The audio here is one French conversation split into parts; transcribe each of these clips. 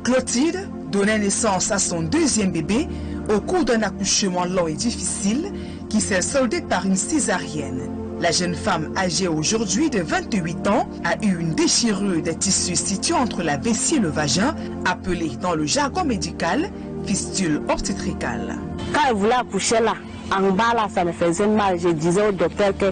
Clotilde donnait naissance à son deuxième bébé au cours d'un accouchement long et difficile qui s'est soldé par une césarienne. La jeune femme âgée aujourd'hui de 28 ans a eu une déchirure des tissus situés entre la vessie et le vagin, appelée dans le jargon médical fistule obstétricale. Quand elle voulait accoucher là, en bas là, ça me faisait mal. Je disais au docteur que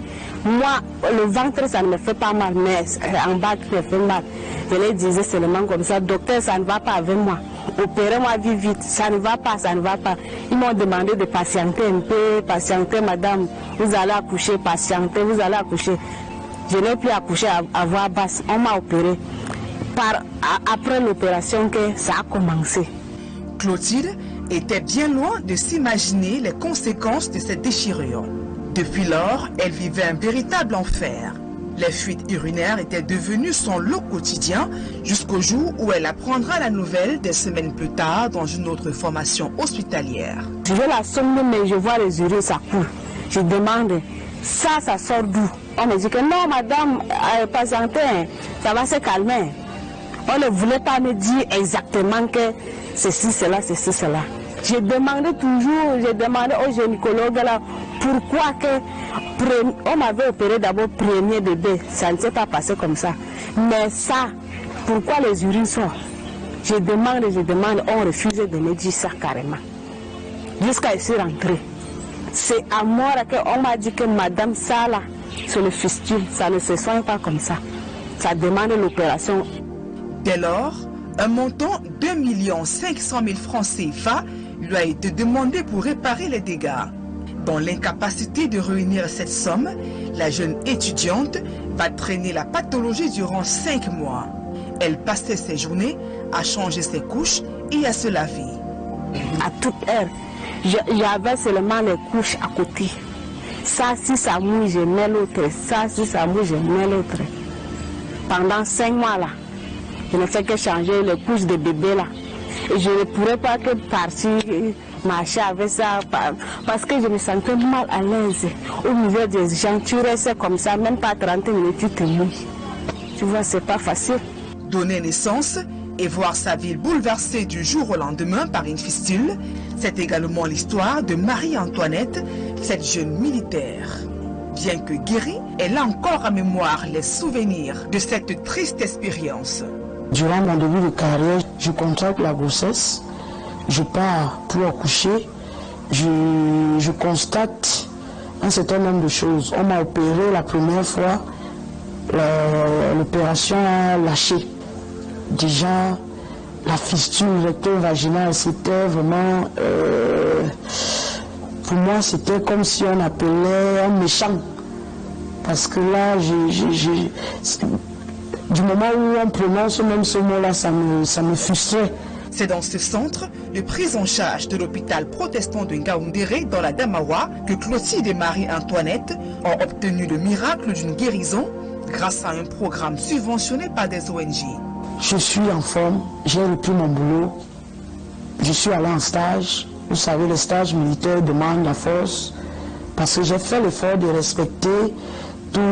moi, le ventre, ça ne me fait pas mal, mais en bas, ça me fait mal. Je lui disais seulement comme ça, docteur, ça ne va pas avec moi. Opérez-moi vite, ça ne va pas, ça ne va pas. Ils m'ont demandé de patienter un peu, patienter madame, vous allez accoucher, patienter, vous allez accoucher. Je n'ai plus accouché à voix basse, on m'a opéré. Après l'opération que ça a commencé. Clotilde était bien loin de s'imaginer les conséquences de cette déchirure. Depuis lors, elle vivait un véritable enfer. Les fuites urinaires étaient devenues son lot quotidien jusqu'au jour où elle apprendra la nouvelle des semaines plus tard dans une autre formation hospitalière. Je vais la sommer, mais je vois les urines, ça coule. Je demande, ça sort d'où? On me dit que non, madame, patientez, ça va se calmer. On ne voulait pas me dire exactement que ceci, cela, ceci, cela. Je demandais toujours, je demandais au gynécologue là, pourquoi que on m'avait opéré d'abord premier bébé, ça ne s'est pas passé comme ça. Mais ça, pourquoi les urines sortent? Je demande, on refusait de me dire ça carrément. Jusqu'à ici rentrer. C'est à moi qu'on m'a dit que madame ça là, sur le fistule, ça ne se soigne pas comme ça. Ça demande l'opération. Dès lors, un montant de 2 500 000 francs CFA lui a été demandé pour réparer les dégâts. Dans l'incapacité de réunir cette somme, la jeune étudiante va traîner la pathologie durant 5 mois. Elle passait ses journées à changer ses couches et à se laver. À toute heure, j'avais seulement les couches à côté. Ça, si ça mouille, je mets l'autre. Ça, si ça mouille, je mets l'autre. Pendant 5 mois là, je ne fais que changer les couches de bébé là. Et je ne pourrais pas que partir marcher avec ça parce que je me sentais mal à l'aise. Au niveau des gens, tu restes comme ça, même pas 30 minutes, tu te mouilles. Tu vois, c'est pas facile. Donner naissance et voir sa vie bouleversée du jour au lendemain par une fistule, c'est également l'histoire de Marie-Antoinette, cette jeune militaire. Bien que guérie, elle a encore en mémoire les souvenirs de cette triste expérience. Durant mon début de carrière, je contracte la grossesse, je pars pour accoucher, je constate un certain nombre de choses. On m'a opéré la première fois, l'opération a lâché. Déjà, la fistule recto-vaginale, c'était vraiment... pour moi, c'était comme si on appelait un méchant. Parce que là, du moment où on prononce même ce mot-là, ça me frustrait. C'est dans ce centre de prise en charge de l'hôpital protestant de Ngaoundéré dans la Damawa que Clotilde et Marie-Antoinette ont obtenu le miracle d'une guérison grâce à un programme subventionné par des ONG. Je suis en forme, j'ai repris mon boulot, je suis allé en stage. Vous savez, les stages militaires demandent la force parce que j'ai fait l'effort de respecter toutes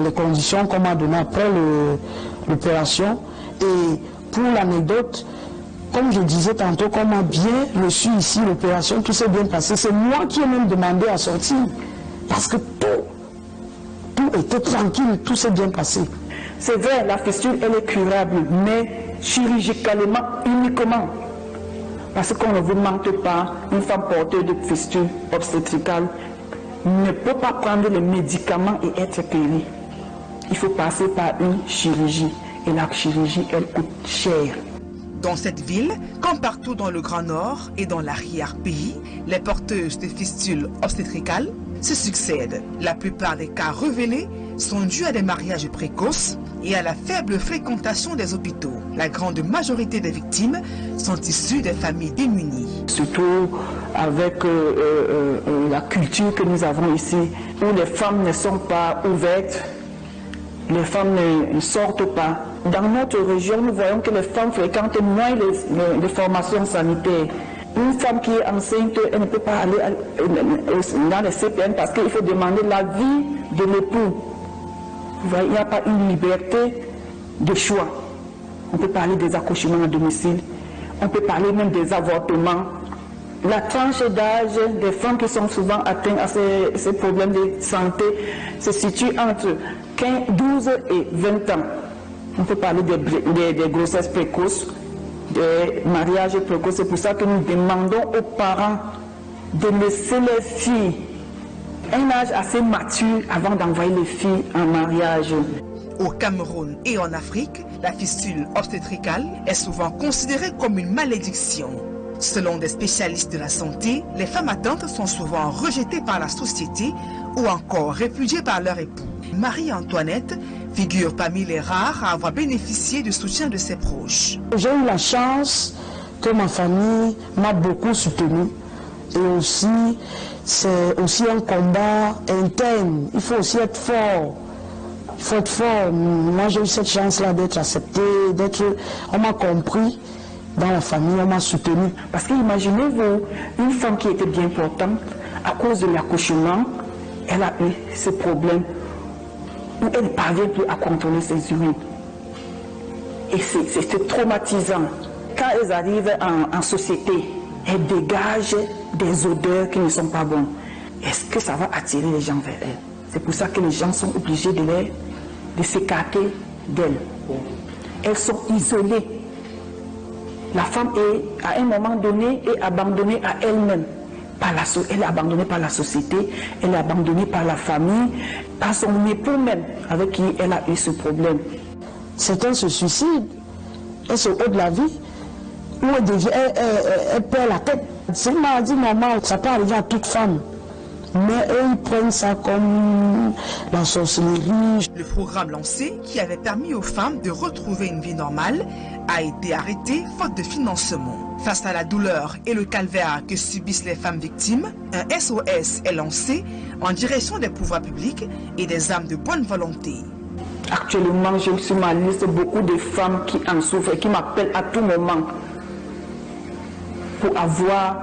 les conditions qu'on m'a données après l'opération. Et pour l'anecdote, comme je disais tantôt, qu'on m'a bien reçu ici, l'opération, tout s'est bien passé. C'est moi qui ai même demandé à sortir. Parce que tout était tranquille, tout s'est bien passé. C'est vrai, la fistule, elle est curable, mais chirurgicalement, uniquement. Parce qu'on ne vous mente pas, une femme porteuse de fistule obstétricale ne peut pas prendre les médicaments et être guérie. Il faut passer par une chirurgie. Et la chirurgie, elle coûte cher. Dans cette ville, comme partout dans le Grand Nord et dans l'arrière-pays, les porteuses de fistules obstétricales se succèdent. La plupart des cas révélés sont dus à des mariages précoces et à la faible fréquentation des hôpitaux. La grande majorité des victimes sont issues des familles démunies. Surtout avec la culture que nous avons ici, où les femmes ne sont pas ouvertes, les femmes ne sortent pas. Dans notre région, nous voyons que les femmes fréquentent moins les formations sanitaires. Une femme qui est enceinte, elle ne peut pas aller dans les CPN parce qu'il faut demander l'avis de l'époux. Il n'y a pas une liberté de choix. On peut parler des accouchements à domicile. On peut parler même des avortements. La tranche d'âge des femmes qui sont souvent atteintes à ces problèmes de santé se situe entre 12 et 20 ans. On peut parler des grossesses précoces, des mariages précoces. C'est pour ça que nous demandons aux parents de laisser les filles un âge assez mature avant d'envoyer les filles en mariage. Au Cameroun et en Afrique, la fistule obstétricale est souvent considérée comme une malédiction. Selon des spécialistes de la santé, les femmes atteintes sont souvent rejetées par la société ou encore répudiées par leur époux. Marie-Antoinette figure parmi les rares à avoir bénéficié du soutien de ses proches. J'ai eu la chance que ma famille m'a beaucoup soutenue. Et aussi, c'est aussi un combat interne. Il faut aussi être fort. Il faut être fort. Moi, j'ai eu cette chance-là d'être accepté, on m'a compris. Dans la famille, on m'a soutenu. Parce que imaginez-vous, une femme qui était bien portante, à cause de l'accouchement, elle a eu ce problème où elle ne parvient plus à contrôler ses urines. Et c'est traumatisant. Quand elles arrivent en société, elles dégagent des odeurs qui ne sont pas bonnes. Est-ce que ça va attirer les gens vers elles? C'est pour ça que les gens sont obligés de s'écarter d'elles. Elles sont isolées. La femme est, à un moment donné, est abandonnée à elle-même. Elle est abandonnée par la société, elle est abandonnée par la famille, par son époux même, avec qui elle a eu ce problème. Certains se suicident, elles se ôtent la vie, ou elle perd la tête. C'est une maladie normale, ça peut arriver à toute femme. Mais eux, ils prennent ça comme la sorcellerie. Le programme lancé, qui avait permis aux femmes de retrouver une vie normale, a été arrêté faute de financement. Face à la douleur et le calvaire que subissent les femmes victimes, un SOS est lancé en direction des pouvoirs publics et des âmes de bonne volonté. Actuellement, j'ai sur ma liste beaucoup de femmes qui en souffrent et qui m'appellent à tout moment pour avoir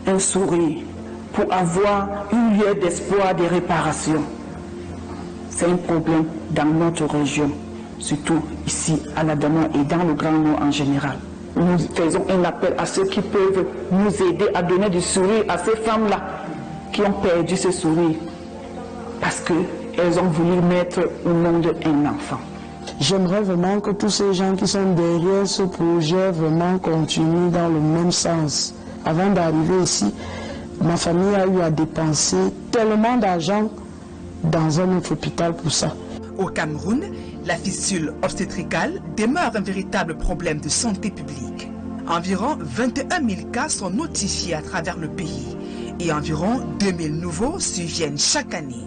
un sourire, pour avoir une lueur d'espoir de réparation. C'est un problème dans notre région, surtout ici à la Danois et dans le Grand Nord en général. Nous faisons un appel à ceux qui peuvent nous aider à donner du sourire à ces femmes-là qui ont perdu ce sourire parce qu'elles ont voulu mettre au monde un enfant. J'aimerais vraiment que tous ces gens qui sont derrière ce projet vraiment continuent dans le même sens. Avant d'arriver ici, ma famille a eu à dépenser tellement d'argent dans un autre hôpital pour ça. Au Cameroun, la fistule obstétricale demeure un véritable problème de santé publique. Environ 21 000 cas sont notifiés à travers le pays et environ 2 000 nouveaux surviennent chaque année.